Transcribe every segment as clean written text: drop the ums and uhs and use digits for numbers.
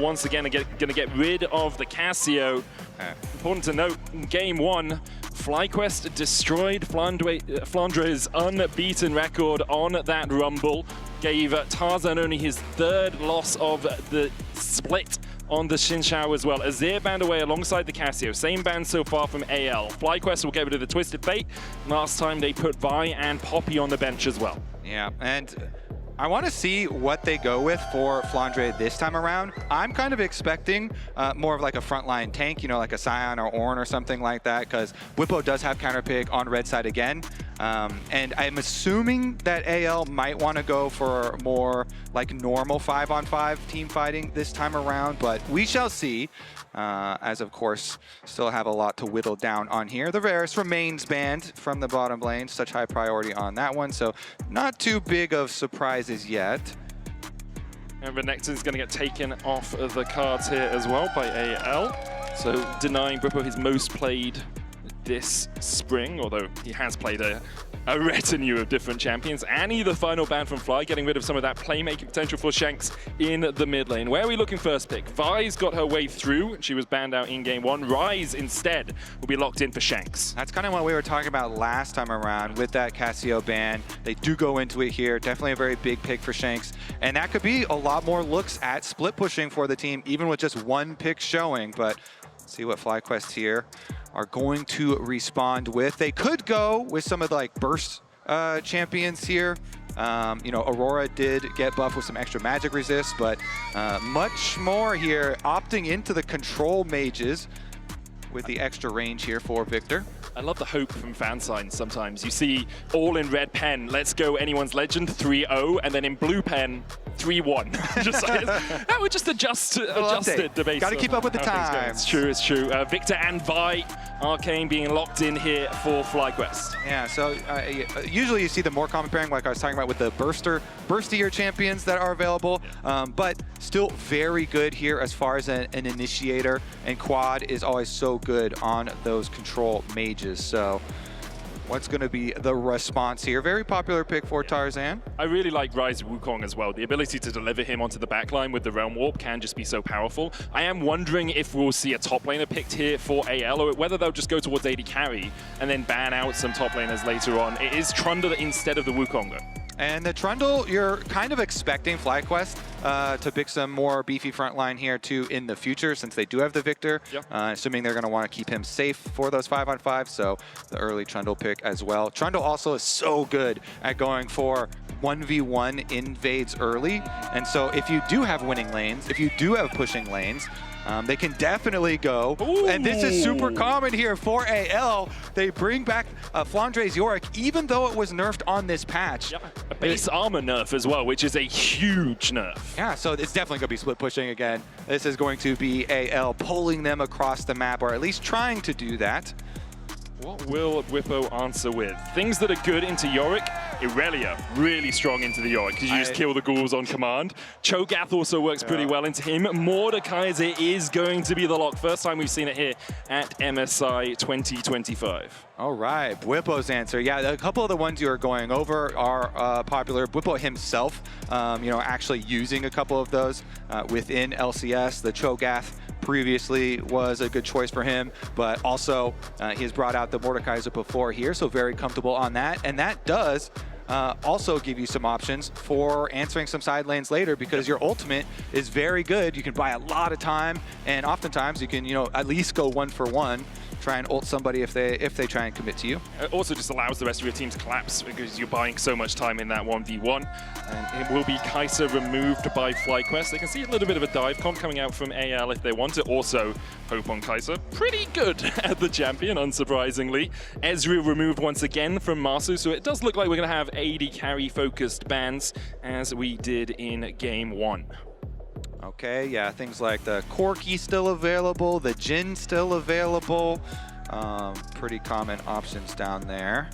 Once again, going to get rid of the Casio. Important to note, in Game 1, FlyQuest destroyed Flandre's unbeaten record on that Rumble. Gave Tarzan only his third loss of the split on the Xinshao as well. Azir banned away alongside the Casio. Same ban so far from AL. FlyQuest will get rid of the Twisted Fate. Last time they put Vi and Poppy on the bench as well. Yeah, and I want to see what they go with for Flandre this time around. I'm kind of expecting more of like a frontline tank, you know, like a Scion or Ornn or something like that, because Bwipo does have counter pick on red side again. And I'm assuming that AL might want to go for more like normal 5-on-5 team fighting this time around, but we shall see. As of course, still have a lot to whittle down on here. The Varus remains banned from the bottom lane, such high priority on that one, so not too big of surprises yet. And Renekton is going to get taken off of the cards here as well by AL. So denying Bwipo his most played this spring, although he has played a retinue of different champions. Annie, the final ban from Fly, getting rid of some of that playmaking potential for Shanks in the mid lane. Where are we looking first pick? Vi's got her way through. She was banned out in Game 1. Ryze, instead, will be locked in for Shanks. That's kind of what we were talking about last time around with that Casio ban. They do go into it here. Definitely a very big pick for Shanks. And that could be a lot more looks at split pushing for the team, even with just one pick showing. But let's see what FlyQuest here are going to respond with. They could go with some of the like burst champions here. You know, Aurora did get buffed with some extra magic resist, but much more here, opting into the control mages with the extra range here for Victor. I love the hope from fan signs sometimes. You see all in red pen, let's go anyone's legend 3-0, and then in blue pen 3-1. Just like, that would just adjust it. Got to keep up with the times. It's true, it's true. Victor and Vi, Arcane being locked in here for FlyQuest. Yeah, so usually you see the more common pairing, like I was talking about with the burstier champions that are available, but still very good here as far as an initiator, and Quad is always so good on those control mages. So what's going to be the response here? Very popular pick for Tarzan. I really like Ryze Wukong as well. The ability to deliver him onto the backline with the Realm Warp can just be so powerful. I am wondering if we'll see a top laner picked here for AL, or whether they'll just go towards AD carry and then ban out some top laners later on. It is Trundle instead of the Wukong though. And the Trundle, you're kind of expecting FlyQuest to pick some more beefy frontline here too in the future, since they do have the Victor. Yep. Assuming they're going to want to keep him safe for those 5-on-5, so the early Trundle pick as well. Trundle also is so good at going for 1v1 invades early, and so if you do have winning lanes, if you do have pushing lanes, they can definitely go. Ooh. And this is super common here for AL. They bring back Flandre's Yorick, even though it was nerfed on this patch. Yeah. A base armor nerf as well, which is a huge nerf. Yeah, so it's definitely going to be split pushing again. This is going to be AL pulling them across the map, or at least trying to do that. What will Bwipo answer with? Things that are good into Yorick. Irelia, really strong into the Yorick, because you just kill the ghouls on command. Cho'Gath also works pretty well into him. Mordekaiser is going to be the lock. First time we've seen it here at MSI 2025. All right, Bwipo's answer. Yeah, a couple of the ones you are going over are popular. Bwipo himself, you know, actually using a couple of those within LCS. The Cho'Gath previously was a good choice for him, but also he has brought out the Mordekaiser before here, so very comfortable on that. And that does also give you some options for answering some side lanes later, because your ultimate is very good. You can buy a lot of time, and oftentimes you can, you know, at least go 1-for-1. Try and ult somebody if they try and commit to you. It also just allows the rest of your team to collapse, because you're buying so much time in that 1v1. And it will be Kai'Sa removed by FlyQuest. They can see a little bit of a dive comp coming out from AL if they want it. Also, hope on Kai'Sa. Pretty good at the champion, unsurprisingly. Ezreal removed once again from Masu, so it does look like we're going to have AD carry-focused bans, as we did in Game 1. Okay, yeah, things like the Corki still available, the Jhin still available. Pretty common options down there.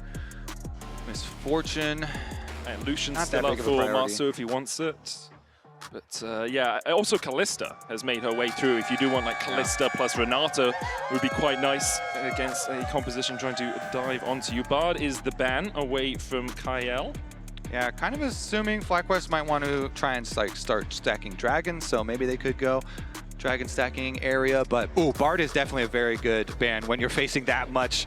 Misfortune. And Lucian's still up for Masu if he wants it. But yeah, also Kalista has made her way through. If you do want like Kalista plus Renata, it would be quite nice against a composition trying to dive onto you. Bard is the ban away from Kael. Yeah, kind of assuming FlyQuest might want to try and like start stacking dragons, so maybe they could go dragon stacking area, but ooh, Bard is definitely a very good ban when you're facing that much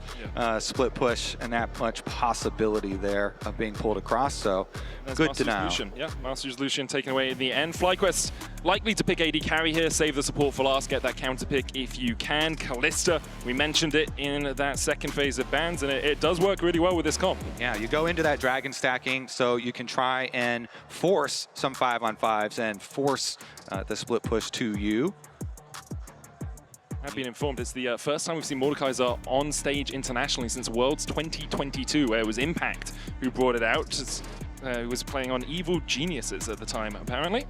split push and that much possibility there of being pulled across, so good to know. Lucian. Yeah, Master's Lucian taken away in the end. FlyQuest likely to pick AD carry here, save the support for last, get that counter pick if you can. Callista, we mentioned it in that second phase of bans, and it does work really well with this comp. Yeah, you go into that dragon stacking so you can try and force some 5-on-5s and force the split push to you. I've been informed it's the first time we've seen Mordekaiser on stage internationally since Worlds 2022, where it was Impact who brought it out. He was playing on Evil Geniuses at the time, apparently.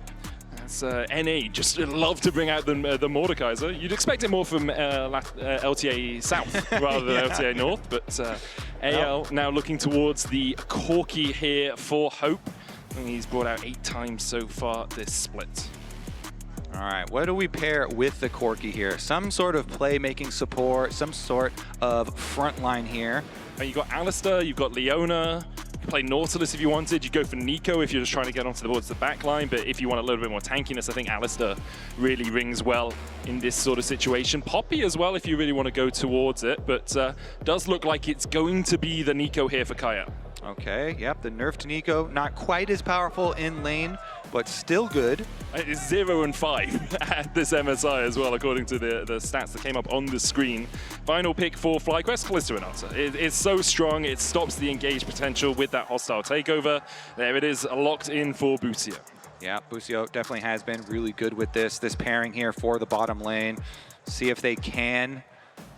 As NA just love to bring out the Mordekaiser. You'd expect it more from LTA South rather than LTA North, but AL now looking towards the Corki here for Hope. And he's brought out 8 times so far this split. All right, what do we pair with the Corki here? Some sort of playmaking support, some sort of front line here. You've got Alistair, you've got Leona. You can play Nautilus if you wanted. You go for Nico if you're just trying to get onto the boards, the back line. But if you want a little bit more tankiness, I think Alistair really rings well in this sort of situation. Poppy as well if you really want to go towards it. But does look like it's going to be the Nico here for Kaya. Okay, yep, the nerfed Nico, not quite as powerful in lane, but still good. It's 0 and 5 at this MSI as well, according to the stats that came up on the screen. Final pick for FlyQuest, Callista Renata. It's so strong, it stops the engage potential with that hostile takeover. There it is, locked in for Busio. Yeah, Busio definitely has been really good with this pairing here for the bottom lane. See if they can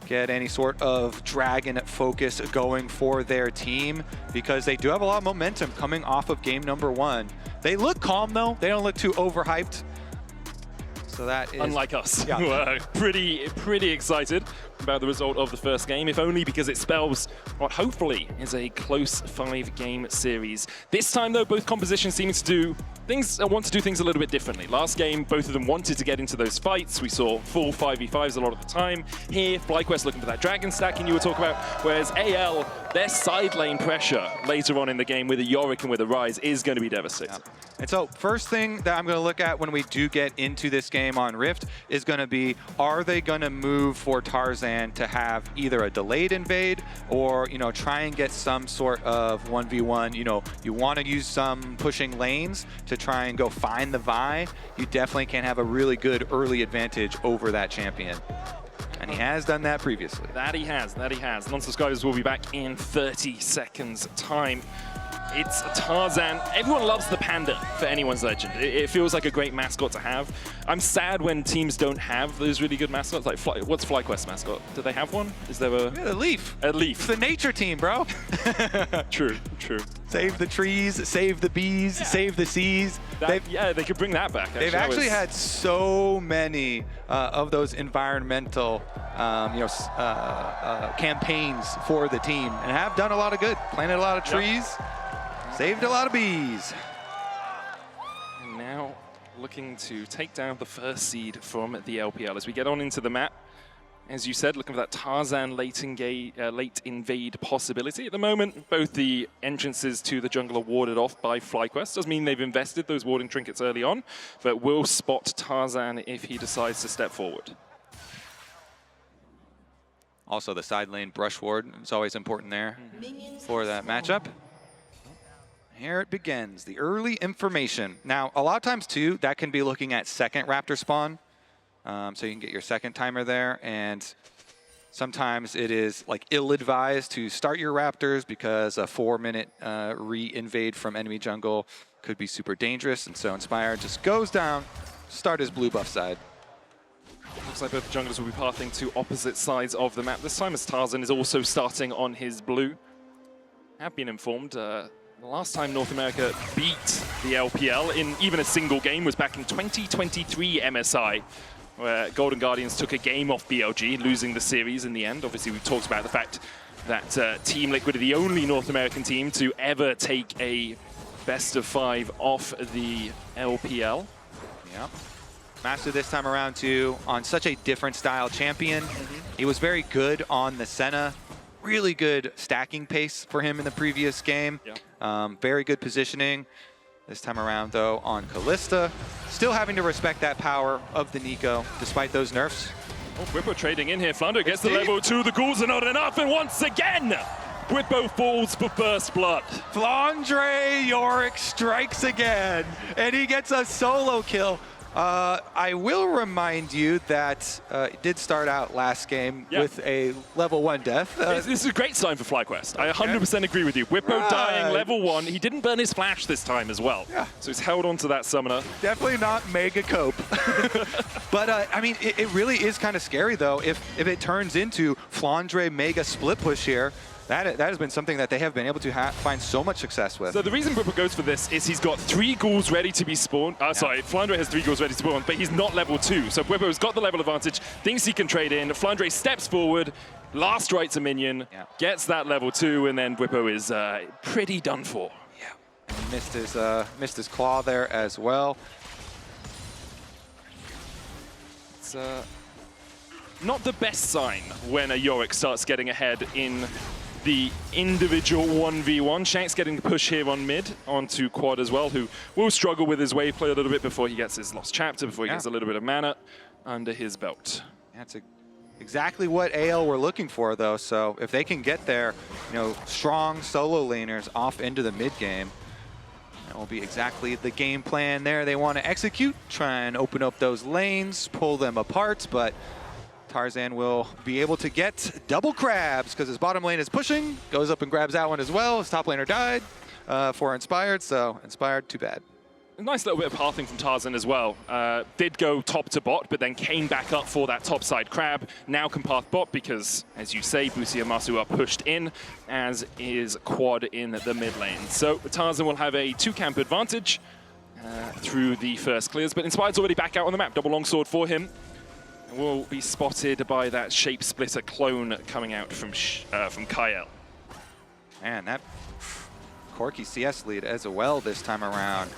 get any sort of dragon focus going for their team, because they do have a lot of momentum coming off of game number 1. They look calm though, they don't look too overhyped. So that is... Unlike us, yeah. We're pretty excited about the result of the first game, if only because it spells what hopefully is a close 5-game series. This time though, both compositions seem to do want to do things a little bit differently. Last game, both of them wanted to get into those fights. We saw full 5v5s a lot of the time. Here, FlyQuest looking for that dragon stacking you were talking about, whereas AL, their side lane pressure later on in the game with a Yorick and with a Rise is going to be devastating. Yeah. And so first thing that I'm going to look at when we do get into this game on Rift is going to be, are they going to move for Tarzan to have either a delayed invade or, try and get some sort of 1v1. You want to use some pushing lanes to try and go find the Vi. You definitely can have a really good early advantage over that champion. And he has done that previously. That he has. Non-subscribers will be back in 30 seconds time. It's Tarzan. Everyone loves the panda for anyone's legend. It feels like a great mascot to have. I'm sad when teams don't have those really good mascots. Like, what's FlyQuest's mascot? Do they have one? Is there a... Yeah, a leaf. A leaf. It's the nature team, bro. True. Save the trees, save the bees, save the seas. Yeah, they could bring that back. They've actually had so many of those environmental campaigns for the team and have done a lot of good. Planted a lot of trees. Saved a lot of bees. And now looking to take down the first seed from the LPL as we get on into the map. As you said, looking for that Tarzan late invade possibility. At the moment, both the entrances to the jungle are warded off by FlyQuest. Doesn't mean they've invested those warding trinkets early on, but will spot Tarzan if he decides to step forward. Also, the side lane brush ward is always important there for that matchup. Here it begins, the early information. Now, a lot of times too, that can be looking at second Raptor spawn. So you can get your second timer there, and sometimes it is like ill-advised to start your Raptors because a 4-minute re-invade from enemy jungle could be super dangerous, and so Inspire just goes down, start his blue buff side. Looks like both junglers will be pathing to opposite sides of the map. This time as Tarzan is also starting on his blue. Have been informed, the last time North America beat the LPL in even a single game was back in 2023 MSI, where Golden Guardians took a game off BLG, losing the series in the end. Obviously, we've talked about the fact that Team Liquid are the only North American team to ever take a best-of-5 off the LPL. Yeah. Master this time around too on such a different style champion. He was very good on the Senna really good stacking pace for him in the previous game. Yeah. Very good positioning. This time around, though, on Kalista. Still having to respect that power of the Nico, despite those nerfs. Oh, Bwipo trading in here. Flounder gets the level 2. The ghouls are not enough. And once again, Bwipo falls for first blood. Flandre Yorick strikes again, and he gets a solo kill. I will remind you that it did start out last game with a level 1 death. This is a great sign for FlyQuest. I 100% agree with you. Bwipo dying level 1. He didn't burn his flash this time as well. Yeah. So he's held on to that summoner. Definitely not mega cope. But I mean, it really is kind of scary though if it turns into Flandre mega split push here. That has been something that they have been able to find so much success with. So the reason Bwipo goes for this is he's got 3 ghouls ready to be spawned. Sorry, Flandre has 3 ghouls ready to spawn, but he's not level 2. So Bwipo's got the level advantage, thinks he can trade in. Flandre steps forward, last strikes a minion, gets that level 2, and then Bwipo is pretty done for. Yeah, and he missed his claw there as well. It's not the best sign when a Yorick starts getting ahead in the individual 1v1. Shank's getting the push here on mid, onto Quad as well, who will struggle with his wave play a little bit before he gets his Lost Chapter, before he gets a little bit of mana under his belt. That's exactly what AL were looking for, though. So if they can get their, strong solo laners off into the mid game, that will be exactly the game plan there they want to execute. Try and open up those lanes, pull them apart, but Tarzan will be able to get double crabs because his bottom lane is pushing, goes up and grabs that one as well. His top laner died for Inspired, so Inspired, too bad. A nice little bit of pathing from Tarzan as well. Did go top to bot, but then came back up for that top side crab. Now can path bot because, as you say, Busi and Masu are pushed in, as is Quad in the mid lane. So Tarzan will have a 2-camp advantage through the first clears, but Inspired's already back out on the map. Double longsword for him. Will be spotted by that shape splitter clone coming out from Kyle. Man, that Corki CS lead as well this time around.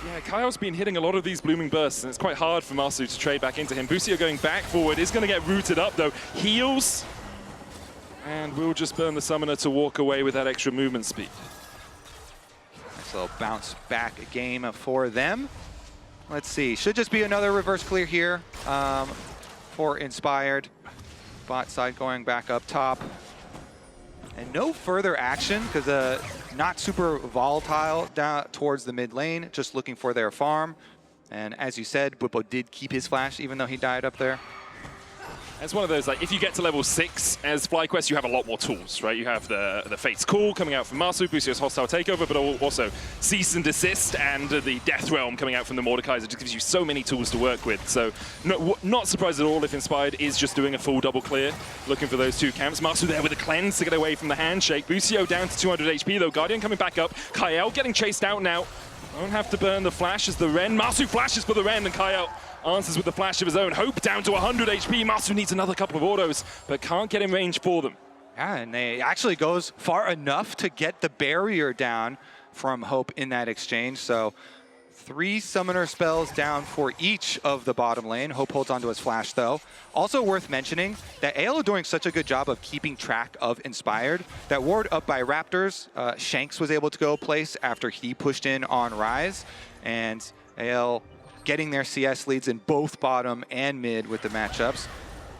Yeah, Kyle's been hitting a lot of these blooming bursts, and it's quite hard for Masu to trade back into him. Busio going back forward is going to get rooted up though. Heals, and will just burn the summoner to walk away with that extra movement speed. Nice little bounce back game for them. Let's see, should just be another reverse clear here. For Inspired. Bot side going back up top. And no further action because not super volatile down towards the mid lane, just looking for their farm. And as you said, Bwipo did keep his flash even though he died up there. It's one of those, like, if you get to level 6 as FlyQuest, you have a lot more tools, right? You have the Fate's Call coming out from Masu, Busio's Hostile Takeover, but also Cease and Desist and the Death Realm coming out from the Mordekaiser. It just gives you so many tools to work with. So not surprised at all if Inspired is just doing a full double clear, looking for those 2 camps. Masu there with a cleanse to get away from the handshake. Busio down to 200 HP though. Guardian coming back up. Kyle getting chased out now. Don't have to burn the flash as the Ren. Masu flashes for the Ren and Kyle answers with the flash of his own. Hope down to 100 HP. Masu needs another couple of autos, but can't get in range for them. Yeah, and they actually goes far enough to get the barrier down from Hope in that exchange. So 3 summoner spells down for each of the bottom lane. Hope holds onto his flash though. Also worth mentioning that AL are doing such a good job of keeping track of Inspired. That ward up by Raptors, Shanks was able to go place after he pushed in on Rise. And AL getting their CS leads in both bottom and mid with the matchups.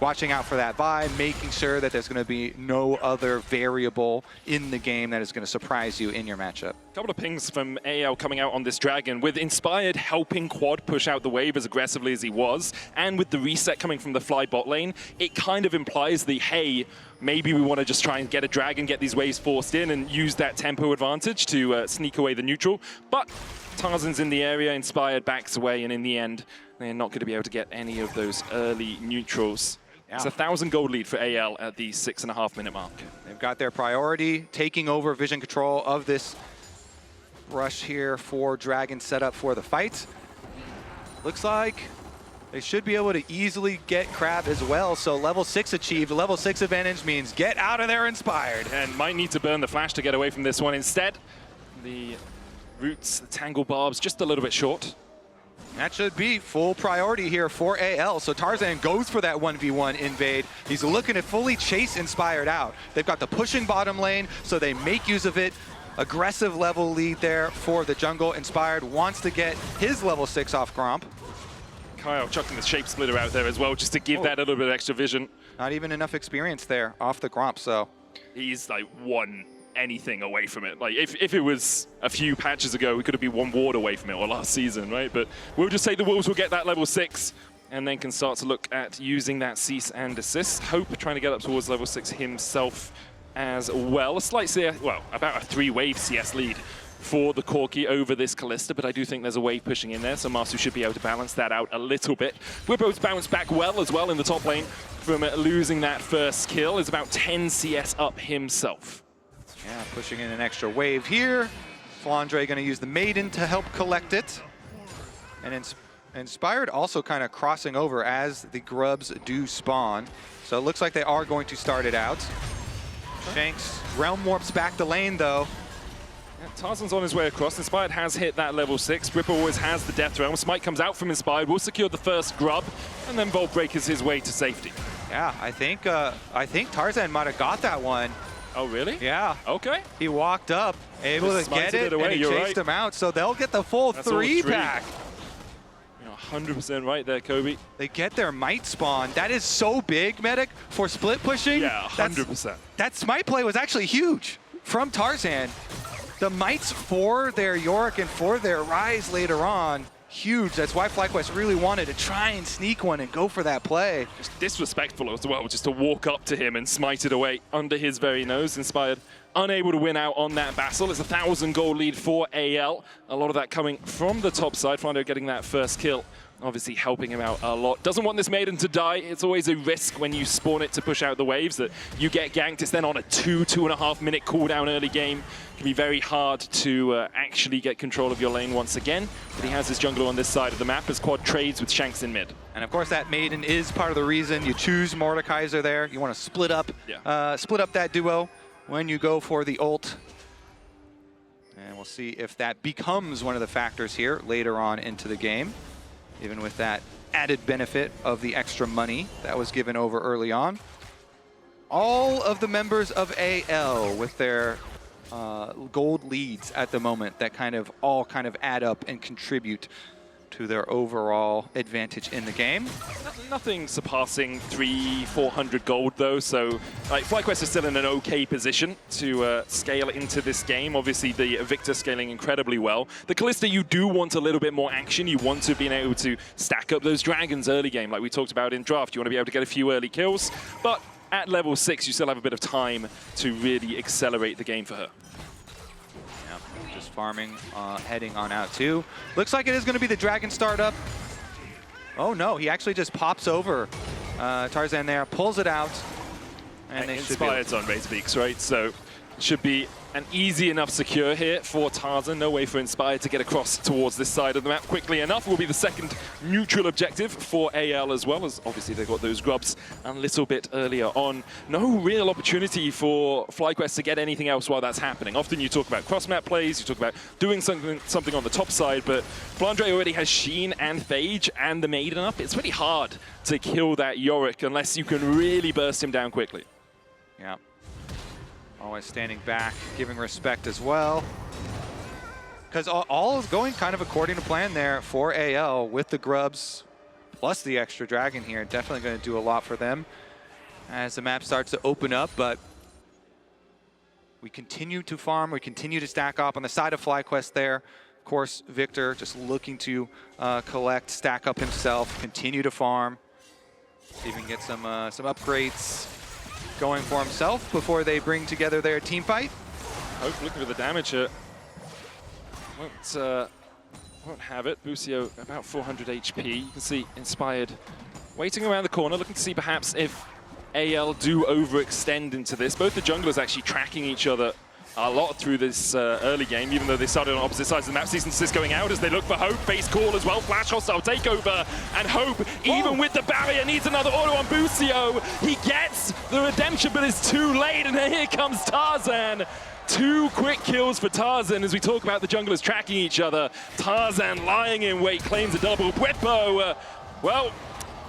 Watching out for that buy, making sure that there's going to be no other variable in the game that is going to surprise you in your matchup. A couple of pings from AL coming out on this Dragon, with Inspired helping Quad push out the wave as aggressively as he was, and with the reset coming from the Fly bot lane, it kind of implies the, hey, maybe we want to just try and get a Dragon, get these waves forced in, and use that tempo advantage to sneak away the neutral. But Tarzan's in the area, Inspired backs away, and in the end, they're not going to be able to get any of those early neutrals. Yeah. It's a 1,000 gold lead for AL at the 6.5-minute mark. They've got their priority, taking over vision control of this rush here for Dragon set up for the fight. Looks like they should be able to easily get Crab as well, so level 6 achieved. Level 6 advantage means get out of there Inspired. And might need to burn the flash to get away from this one. Instead, the roots, the tangle barbs, just a little bit short. That should be full priority here for AL. So Tarzan goes for that 1v1 invade. He's looking to fully chase Inspired out. They've got the pushing bottom lane, so they make use of it. Aggressive level lead there for the jungle. Inspired wants to get his level 6 off Gromp. Kyle chucking the shape splitter out there as well, just to give that a little bit of extra vision. Not even enough experience there off the Gromp, so. He's like one anything away from it. Like if it was a few patches ago, we could have been one ward away from it, or last season, right? But we'll just say the Wolves will get that level 6 and then can start to look at using that cease and desist. Hope trying to get up towards level 6 himself as well. A slight CS, well, about a 3-wave CS lead for the Corki over this Kalista, but I do think there's a wave pushing in there, so Masu should be able to balance that out a little bit. Whippow's bounced back well as well in the top lane from losing that first kill. Is about 10 CS up himself. Yeah, pushing in an extra wave here. Flandre going to use the Maiden to help collect it. And Inspired also kind of crossing over as the grubs do spawn. So it looks like they are going to start it out. Shanks realm warps back the lane though. Yeah, Tarzan's on his way across. Inspired has hit that level 6. Ripper always has the Death Realm. Smite comes out from Inspired, will secure the first grub, and then Vault Breakers his way to safety. Yeah, I think Tarzan might have got that one. Oh, really? Yeah. Okay. He walked up, able to get it, away. and he chased him out, so they'll get the full 3-pack. You're 100% right there, Kobe. They get their Might spawn. That is so big, Medic, for split pushing. Yeah, 100%. That Smite play was actually huge from Tarzan. The Mites for their Yorick and for their Rise later on, huge. That's why FlyQuest really wanted to try and sneak one and go for that play. Just disrespectful as well, just to walk up to him and smite it away under his very nose. Inspired unable to win out on that battle. It's a 1,000 gold lead for AL. A lot of that coming from the top side. Flandre getting that first kill, obviously helping him out a lot. Doesn't want this Maiden to die. It's always a risk when you spawn it to push out the waves that you get ganked. It's then on a 2.5 minute cooldown early game. It can be very hard to actually get control of your lane once again. But he has his jungler on this side of the map as Quad trades with Shanks in mid. And of course that Maiden is part of the reason you choose Mordekaiser there. You want to split up that duo when you go for the ult. And we'll see if that becomes one of the factors here later on into the game. Even with that added benefit of the extra money that was given over early on. All of the members of AL with their gold leads at the moment that all add up and contribute to their overall advantage in the game. Nothing surpassing 300-400 gold though, so like FlyQuest is still in an okay position to scale into this game. Obviously the Victor scaling incredibly well. The Kalista, you do want a little bit more action. You want to be able to stack up those dragons early game like we talked about in draft. You want to be able to get a few early kills, but at level 6 you still have a bit of time to really accelerate the game for her. Farming, heading on out too. Looks like it is going to be the dragon startup. Oh no, he actually just pops over Tarzan there, pulls it out, and they Inspired's on Razorbeaks, right? So it should be an easy enough secure here for Tarzan. No way for Inspired to get across towards this side of the map quickly enough. Will be the second neutral objective for AL as well, as obviously they got those grubs a little bit earlier on. No real opportunity for FlyQuest to get anything else while that's happening. Often you talk about cross-map plays, you talk about doing something on the top side, but Flandre already has Sheen and Phage and the Maiden up. It's pretty hard to kill that Yorick unless you can really burst him down quickly. Yeah. Always standing back, giving respect as well. Because all is going kind of according to plan there for AL with the grubs, plus the extra dragon here. Definitely going to do a lot for them as the map starts to open up, but we continue to farm, we continue to stack up on the side of FlyQuest there. Of course, Victor just looking to collect, stack up himself, continue to farm, see if he can get some upgrades going for himself before they bring together their team fight. Hope looking for the damage here. Won't have it. Busio about 400 HP. You can see Inspired waiting around the corner, looking to see perhaps if AL do overextend into this. Both the junglers actually tracking each other a lot through this early game, even though they started on opposite sides of the map. Season 6 going out as they look for Hope. Base call as well. Flash hostile takeover. And Hope, even with the barrier, needs another auto on Busio. He gets the redemption, but it's too late. And here comes Tarzan 2 quick kills for Tarzan as we talk about the junglers tracking each other. Tarzan lying in wait, claims a double. Bwipo, well,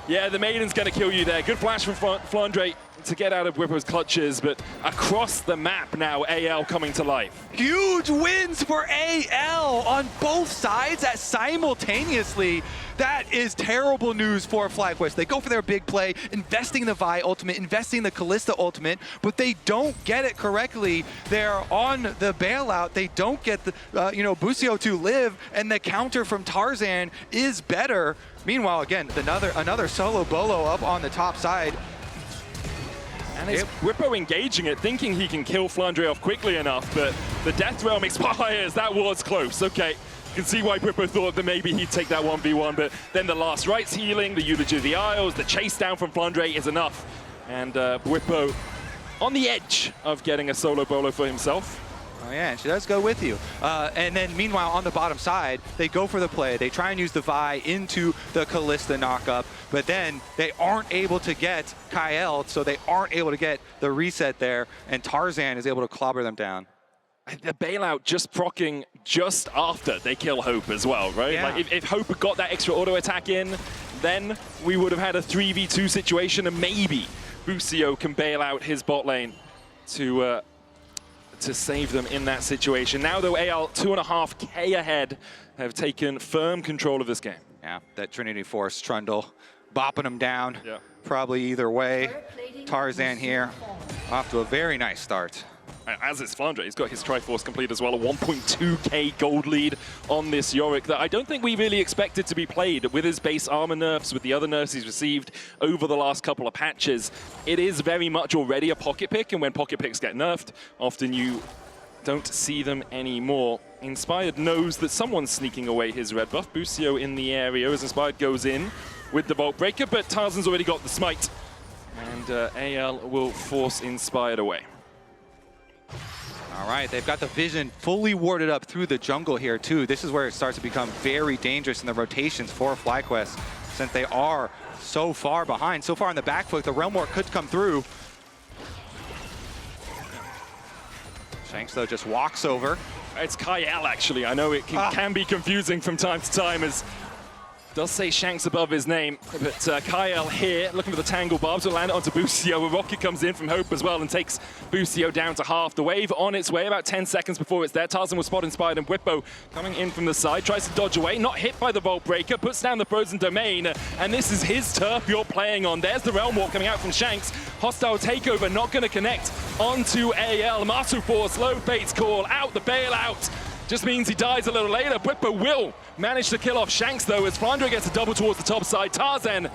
yeah, the Maiden's going to kill you there. Good flash from Flandre to get out of Bwipo's clutches, but across the map now, AL coming to life. Huge wins for AL on both sides simultaneously. That is terrible news for FlyQuest. They go for their big play, investing the Vi ultimate, investing the Kalista ultimate, but they don't get it correctly. They're on the bailout. They don't get the, Busio to live, and the counter from Tarzan is better. Meanwhile, again, another solo bolo up on the top side. And it's Bwipo engaging it, thinking he can kill Flandre off quickly enough, but the Death Realm expires. That was close. Okay, you can see why Bwipo thought that maybe he'd take that 1v1, but then the last rites healing, the Eulogy of the Isles, the chase down from Flandre is enough. And Bwipo on the edge of getting a solo bolo for himself. Oh yeah, and she does go with you. And then meanwhile, on the bottom side, they go for the play. They try and use the Vi into the Kalista knockup, but then they aren't able to get Kael, so they aren't able to get the reset there, and Tarzan is able to clobber them down. The bailout just proccing just after they kill Hope as well, right? Yeah. Like if Hope had got that extra auto attack in, then we would have had a 3v2 situation, and maybe Busio can bail out his bot lane to save them in that situation. Now though, AL 2.5K ahead have taken firm control of this game. Yeah, that Trinity Force Trundle bopping them down. Yeah. Probably either way. Tarzan here off to a very nice start. As is Flandre, he's got his Triforce complete as well, a 1.2k gold lead on this Yorick that I don't think we really expected to be played with his base armor nerfs, with the other nerfs he's received over the last couple of patches. It is very much already a pocket pick, and when pocket picks get nerfed, often you don't see them anymore. Inspired knows that someone's sneaking away his red buff. Busio in the area as Inspired goes in with the Bolt Breaker, but Tarzan's already got the smite. And AL will force Inspired away. All right, they've got the vision fully warded up through the jungle here too. This is where it starts to become very dangerous in the rotations for FlyQuest, since they are so far behind. So far on the back foot, the Realm War could come through. Shanks, though, just walks over. It's Kael, actually. I know it can be confusing from time to time, as does say Shanks above his name, but Kael here, looking for the Tangle Barbs, will land it onto Busio. A rocket comes in from Hope as well and takes Busio down to half. The wave on its way, about 10 seconds before it's there. Tarzan will spot Inspired, and Bwipo coming in from the side, tries to dodge away, not hit by the Vault Breaker, puts down the Frozen Domain, and this is his turf you're playing on. There's the Realm Walk coming out from Shanks. Hostile takeover, not going to connect onto AL. Masu Force, low fates call, out the bailout. Just means he dies a little later. Bwipo will manage to kill off Shanks, though, as Flandre gets a double towards the top side. Tarzan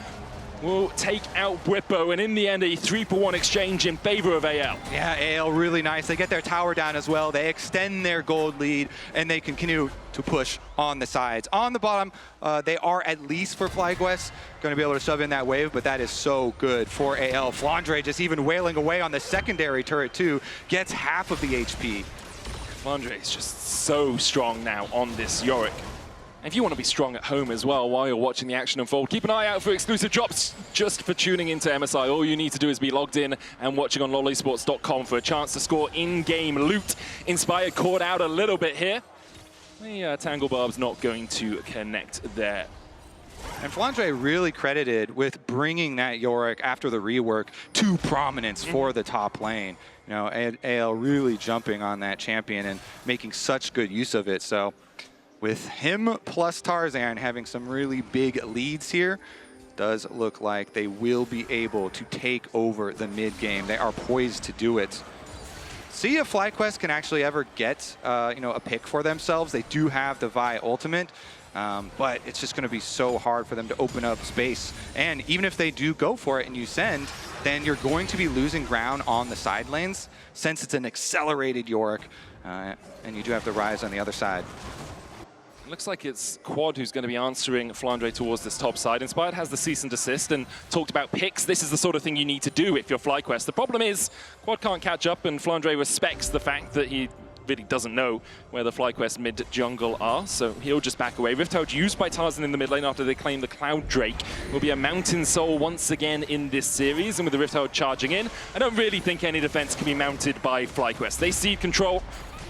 will take out Bwipo, and in the end, a 3-for-1 exchange in favor of AL. Yeah, AL really nice. They get their tower down as well. They extend their gold lead, and they continue to push on the sides. On the bottom, they are, at least for FlyQuest, going to be able to shove in that wave, but that is so good for AL. Flandre just even wailing away on the secondary turret, too, gets half of the HP. Flandre is just so strong now on this Yorick. And if you want to be strong at home as well while you're watching the action unfold, keep an eye out for exclusive drops just for tuning into MSI. All you need to do is be logged in and watching on lollysports.com for a chance to score in-game loot. Inspired caught out a little bit here. The Tangle Barb's not going to connect there. And Flandre really credited with bringing that Yorick after the rework to prominence for the top lane. You know, AL really jumping on that champion and making such good use of it. So with him plus Tarzan having some really big leads here, does look like they will be able to take over the mid game. They are poised to do it. See if FlyQuest can actually ever get a pick for themselves. They do have the Vi ultimate. But it's just going to be so hard for them to open up space. And even if they do go for it and you send, then you're going to be losing ground on the side lanes since it's an accelerated Yorick, and you do have the Rise on the other side. It looks like it's Quad who's going to be answering Flandre towards this top side. Inspired has the cease and desist and talked about picks. This is the sort of thing you need to do if you're FlyQuest. The problem is Quad can't catch up, and Flandre respects the fact that he really doesn't know where the FlyQuest mid jungle are, so he'll just back away. Rift Herald used by Tarzan in the mid lane after they claim the Cloud Drake will be a Mountain Soul once again in this series, and with the Rift Herald charging in, I don't really think any defense can be mounted by FlyQuest. They cede control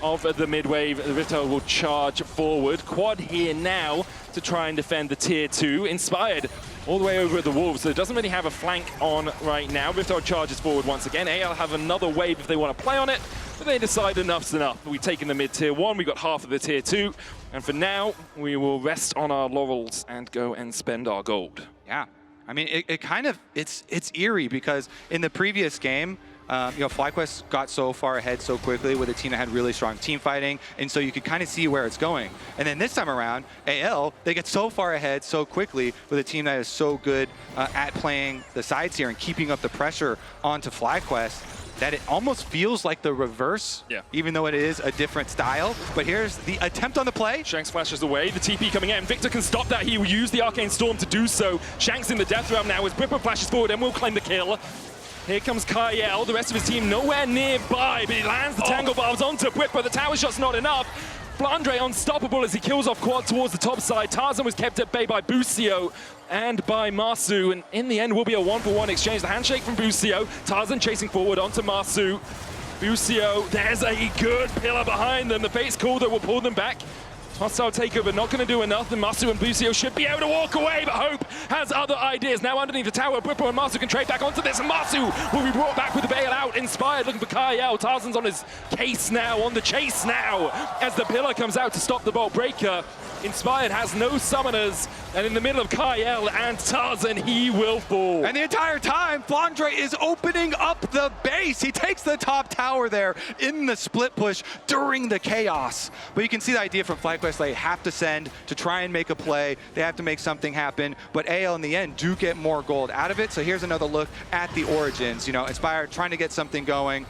of the mid wave. The Rift Herald will charge forward. Quad here now to try and defend the tier 2. Inspired all the way over at the Wolves, so it doesn't really have a flank on right now. Rift Herald charges forward once again. AL have another wave if they want to play on it, but they decide enough's enough. We've taken the mid tier 1, we got half of the tier 2, and for now, we will rest on our laurels and go and spend our gold. Yeah, I mean, it kind of, it's eerie because in the previous game, FlyQuest got so far ahead so quickly with a team that had really strong team fighting, and so you could kind of see where it's going. And then this time around, AL, they get so far ahead so quickly with a team that is so good at playing the sides here and keeping up the pressure onto FlyQuest that it almost feels like the reverse, even though it is a different style. But here's the attempt on the play. Shanks flashes away, the TP coming in. Victor can stop that, he will use the Arcane Storm to do so. Shanks in the death realm now as Bripper flashes forward and will claim the kill. Here comes Kyle, the rest of his team nowhere nearby, but he lands the Tangle Barbs onto Bripper. The tower shot's not enough. Flandre unstoppable as he kills off Quad towards the top side. Tarzan was kept at bay by Busio and by Marsu, and in the end will be a 1-for-1 exchange. The handshake from Busio, Tarzan chasing forward onto Marsu. Busio, there's a good pillar behind them. The fate's call that will pull them back. Hostile takeover, not going to do enough, and Marsu and Busio should be able to walk away, but Hope has other ideas. Now underneath the tower, Bripper and Marsu can trade back onto this, and Marsu will be brought back with the bailout. Inspired, looking for Kyle. Tarzan's on his case now, on the chase now, as the pillar comes out to stop the Bolt Breaker. Inspired has no summoners, and in the middle of Kyle and Tarzan, he will fall. And the entire time, Flandre is opening up the base. He takes the top tower there in the split push during the chaos. But you can see the idea from FlyQuest, they have to send to try and make a play. They have to make something happen. But AL in the end do get more gold out of it. So here's another look at the origins. Inspired trying to get something going.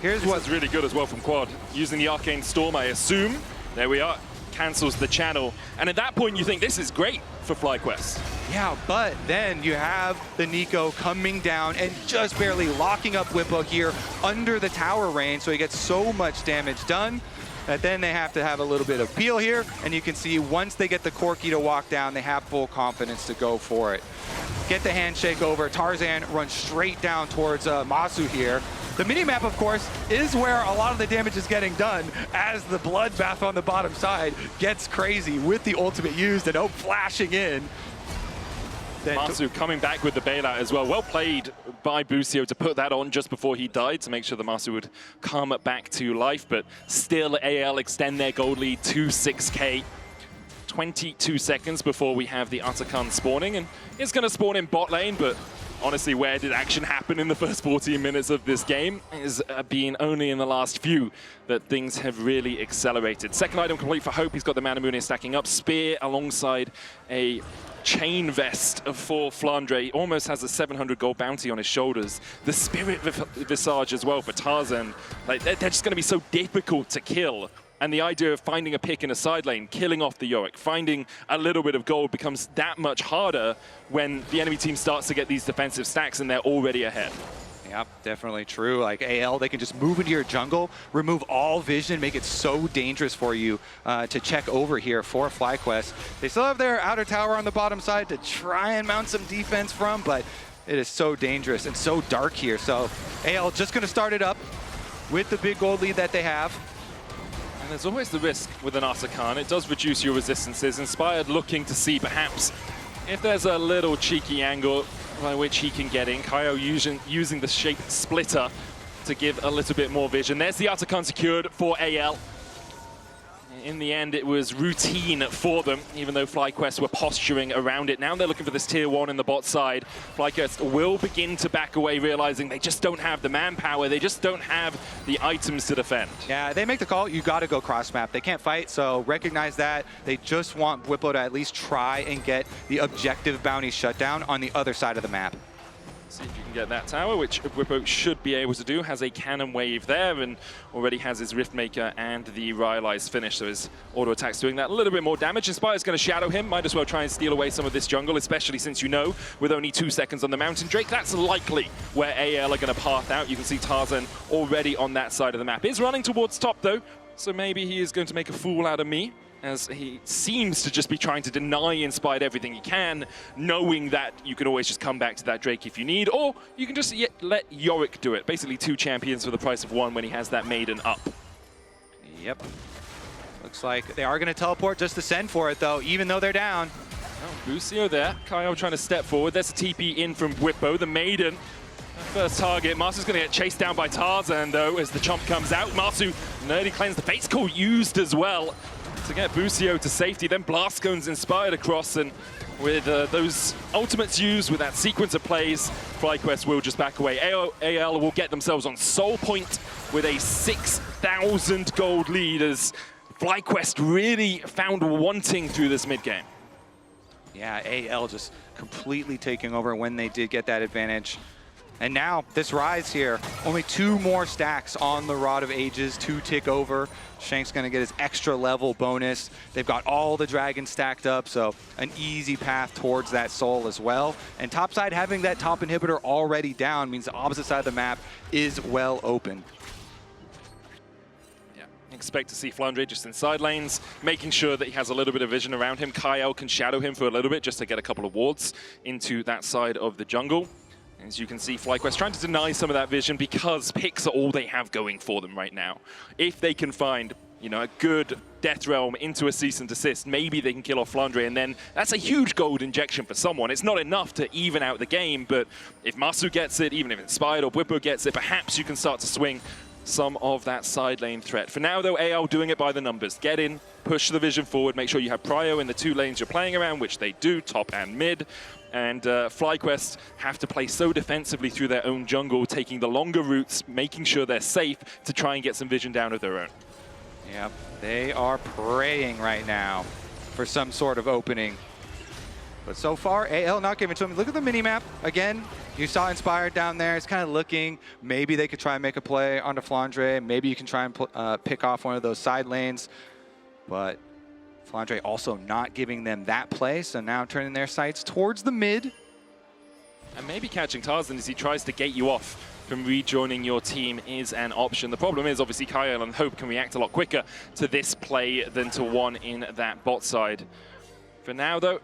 Here's what's really good as well from Quad. Using the Arcane Storm, I assume. There we are. Cancels the channel, and at that point you think this is great for FlyQuest. Yeah, but then you have the Nico coming down and just barely locking up Whippo here under the tower range, so he gets so much damage done that then they have to have a little bit of peel here, and you can see once they get the Corki to walk down, they have full confidence to go for it. Get the handshake over. Tarzan runs straight down towards Masu here. The minimap, of course, is where a lot of the damage is getting done as the bloodbath on the bottom side gets crazy with the ultimate used and Hope flashing in. Masu coming back with the bailout as well. Well played by Busio to put that on just before he died to make sure the Masu would come back to life, but still AL extend their gold lead to 6K. 22 seconds before we have the Atakan spawning, and it's going to spawn in bot lane, but honestly, where did action happen in the first 14 minutes of this game is being only in the last few that things have really accelerated. Second item complete for Hope. He's got the Mana Moon stacking up. Spear alongside a chain vest for Flandre. He almost has a 700 gold bounty on his shoulders. The Spirit Visage as well for Tarzan. They're just going to be so difficult to kill. And the idea of finding a pick in a side lane, killing off the Yorick, finding a little bit of gold becomes that much harder when the enemy team starts to get these defensive stacks and they're already ahead. Yep, definitely true. Like AL, they can just move into your jungle, remove all vision, make it so dangerous for you to check over here for FlyQuest. They still have their outer tower on the bottom side to try and mount some defense from, but it is so dangerous and so dark here. So AL just going to start it up with the big gold lead that they have. And there's always the risk with an Atakan. It does reduce your resistances. Inspired looking to see perhaps if there's a little cheeky angle by which he can get in. Kaio using the shape splitter to give a little bit more vision. There's the Atakan secured for AL. In the end, it was routine for them, even though FlyQuest were posturing around it. Now they're looking for this tier 1 in the bot side. FlyQuest will begin to back away, realizing they just don't have the manpower. They just don't have the items to defend. Yeah, they make the call. You got to go cross map. They can't fight, so recognize that. They just want Whippo to at least try and get the objective bounty shutdown on the other side of the map. See if you can get that tower, which Whippo should be able to do. Has a cannon wave there and already has his Riftmaker and the Rylai's finish, so his auto attack's doing that. A little bit more damage. Inspire's going to shadow him. Might as well try and steal away some of this jungle, especially since with only 2 seconds on the Mountain Drake, that's likely where AL are going to path out. You can see Tarzan already on that side of the map. Is running towards top though. so maybe he is going to make a fool out of me, as he seems to just be trying to deny Inspired everything he can, knowing that you can always just come back to that Drake if you need, or you can just let Yorick do it. Basically 2 champions for the price of 1 when he has that Maiden up. Yep. Looks like they are going to teleport just to send for it, though, even though they're down. Oh, Busio there. Kyle trying to step forward. There's a TP in from Whippo, the Maiden. First target. Marsu's going to get chased down by Tarzan, though, as the chomp comes out. Marsu nearly cleansed. The Fate's Call used as well to get Busio to safety. Then Blastcone's Inspired across, and with those ultimates used, with that sequence of plays, FlyQuest will just back away. AL will get themselves on Soul Point with a 6,000 gold lead, as FlyQuest really found wanting through this mid-game. Yeah, AL just completely taking over when they did get that advantage. And now, this Rise here, only 2 more stacks on the Rod of Ages to tick over. Shank's gonna get his extra level bonus. They've got all the dragons stacked up, so an easy path towards that soul as well. And topside, having that top inhibitor already down means the opposite side of the map is well open. Expect to see Flandre just in side lanes, making sure that he has a little bit of vision around him. Kyle can shadow him for a little bit just to get a couple of wards into that side of the jungle. As you can see, FlyQuest trying to deny some of that vision because picks are all they have going for them right now. If they can find, you know, a good Death Realm into a cease and desist, maybe they can kill off Flandre, and then that's a huge gold injection for someone. It's not enough to even out the game, but if Masu gets it, even if Inspired or Whippo gets it, perhaps you can start to swing some of that side lane threat. For now, though, AL doing it by the numbers. Get in, push the vision forward, make sure you have prio in the 2 lanes you're playing around, which they do, top and mid. And FlyQuest have to play so defensively through their own jungle, taking the longer routes, making sure they're safe to try and get some vision down of their own. Yep, they are praying right now for some sort of opening. But so far, AL not giving it to him. Look at the minimap. Again, you saw Inspired down there. It's kind of looking. Maybe they could try and make a play onto Flandre. Maybe you can try and pick off one of those side lanes. But Flandre also not giving them that play. So now turning their sights towards the mid. And maybe catching Tarzan as he tries to gate you off from rejoining your team is an option. The problem is, obviously, Kyle and Hope can react a lot quicker to this play than to one in that bot side. For now, though,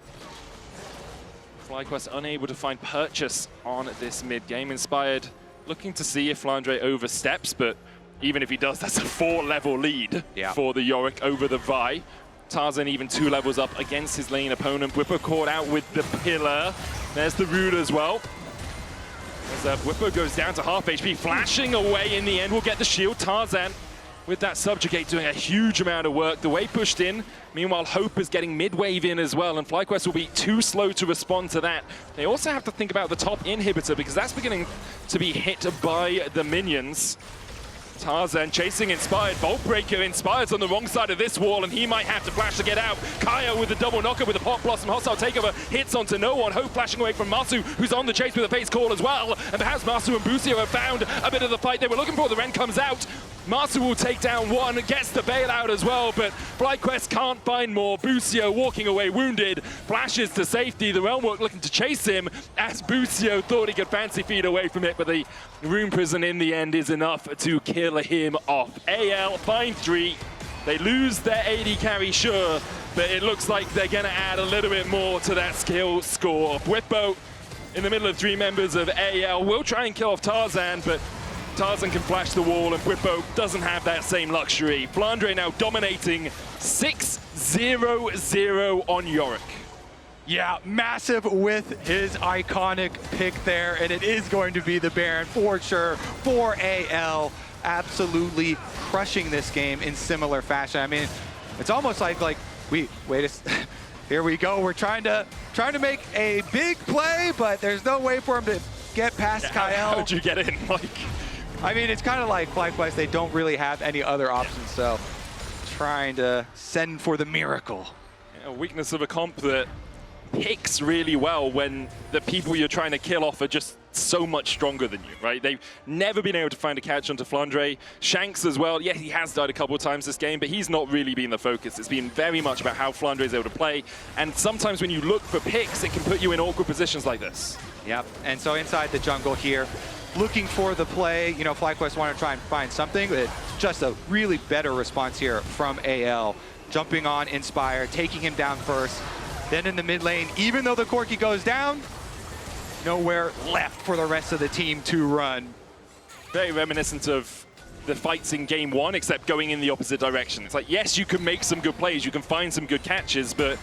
FlyQuest unable to find purchase on this mid-game. Inspired looking to see if Flandre oversteps, but even if he does, that's a 4-level lead for the Yorick over the Vi. Tarzan even 2 levels up against his lane opponent. Whippo caught out with the pillar. There's the root as well. As Whippo goes down to half HP, flashing away in the end. We'll get the shield. Tarzan with that subjugate doing a huge amount of work. The wave pushed in. Meanwhile, Hope is getting mid-wave in as well, and FlyQuest will be too slow to respond to that. They also have to think about the top inhibitor because that's beginning to be hit by the minions. Tarzan chasing Inspired. Bolt Breaker. Inspired's on the wrong side of this wall, and he might have to flash to get out. Kaya with the double knocker with the Pot Blossom. Hostile takeover hits onto no one. Hope flashing away from Masu, who's on the chase with a face call as well. And perhaps Masu and Busio have found a bit of the fight they were looking for. The Ren comes out. Masu will take down one, gets the bailout as well, but FlyQuest can't find more. Busio walking away wounded, flashes to safety. The Realmwork looking to chase him as Busio thought he could fancy feed away from it, but the Rune Prison in the end is enough to kill him off. AL find 3. They lose their AD carry, sure, but it looks like they're going to add a little bit more to that skill score. Whippo in the middle of 3 members of AL will try and kill off Tarzan, but Tarzan can flash the wall, and Whippo doesn't have that same luxury. Flandre now dominating 6-0-0 on Yorick. Yeah, massive with his iconic pick there, and it is going to be the Baron for sure for AL. Absolutely crushing this game in similar fashion. I mean, it's almost like here we go. We're trying to make a big play, but there's no way for him to get past Kyle. How'd you get in, Mike? I mean, it's kind of like FlyQuest. They don't really have any other options, so trying to send for the miracle. Yeah, weakness of a comp that picks really well when the people you're trying to kill off are just so much stronger than you, right? They've never been able to find a catch onto Flandre. Shanks as well. Yeah, he has died a couple of times this game, but he's not really been the focus. It's been very much about how Flandre is able to play. And sometimes when you look for picks, it can put you in awkward positions like this. Yep, and so inside the jungle here, looking for the play. You know, FlyQuest want to try and find something, but just a really better response here from AL. Jumping on Inspire, taking him down first. Then in the mid lane, even though the Corki goes down, nowhere left for the rest of the team to run. Very reminiscent of the fights in game one, except going in the opposite direction. It's like, yes, you can make some good plays, you can find some good catches, but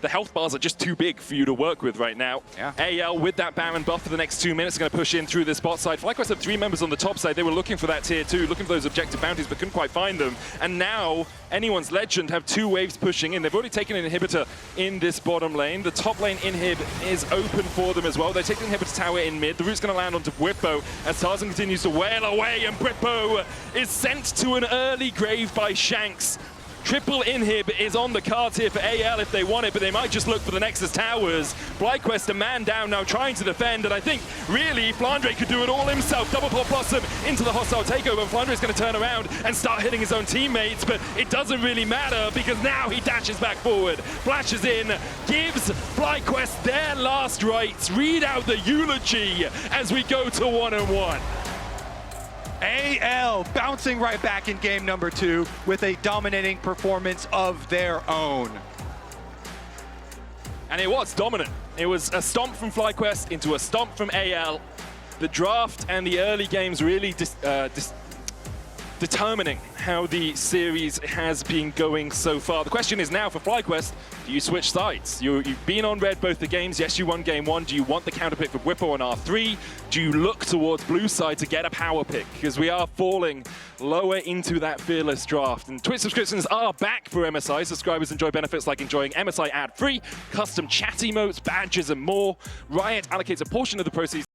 the health bars are just too big for you to work with right now. Yeah. AL with that Baron buff for the next 2 minutes, going to push in through this bot side. FlyQuest have 3 members on the top side. They were looking for that tier 2, looking for those objective bounties, but couldn't quite find them. And now, anyone's Legend have 2 waves pushing in. They've already taken an inhibitor in this bottom lane. The top lane inhib is open for them as well. They take the inhibitor tower in mid. The root's going to land onto Bwipo as Tarzan continues to wail away, and Bwipo is sent to an early grave by Shanks. Triple inhib is on the cards here for AL if they want it, but they might just look for the Nexus towers. FlyQuest a man down now trying to defend, and I think really Flandre could do it all himself. Double pop Blossom into the hostile takeover, and Flandre is going to turn around and start hitting his own teammates, but it doesn't really matter because now he dashes back forward, flashes in, gives FlyQuest their last rites, read out the eulogy as we go to 1-1. AL bouncing right back in game number 2 with a dominating performance of their own. And it was dominant. It was a stomp from FlyQuest into a stomp from AL. The draft and the early games really determining how the series has been going so far. The question is now for FlyQuest, do you switch sides? You've been on red both the games. Yes, you won game 1. Do you want the counter pick for Bwipo on R3? Do you look towards blue side to get a power pick? Because we are falling lower into that fearless draft. And Twitch subscriptions are back for MSI. Subscribers enjoy benefits like enjoying MSI ad-free, custom chat emotes, badges, and more. Riot allocates a portion of the proceeds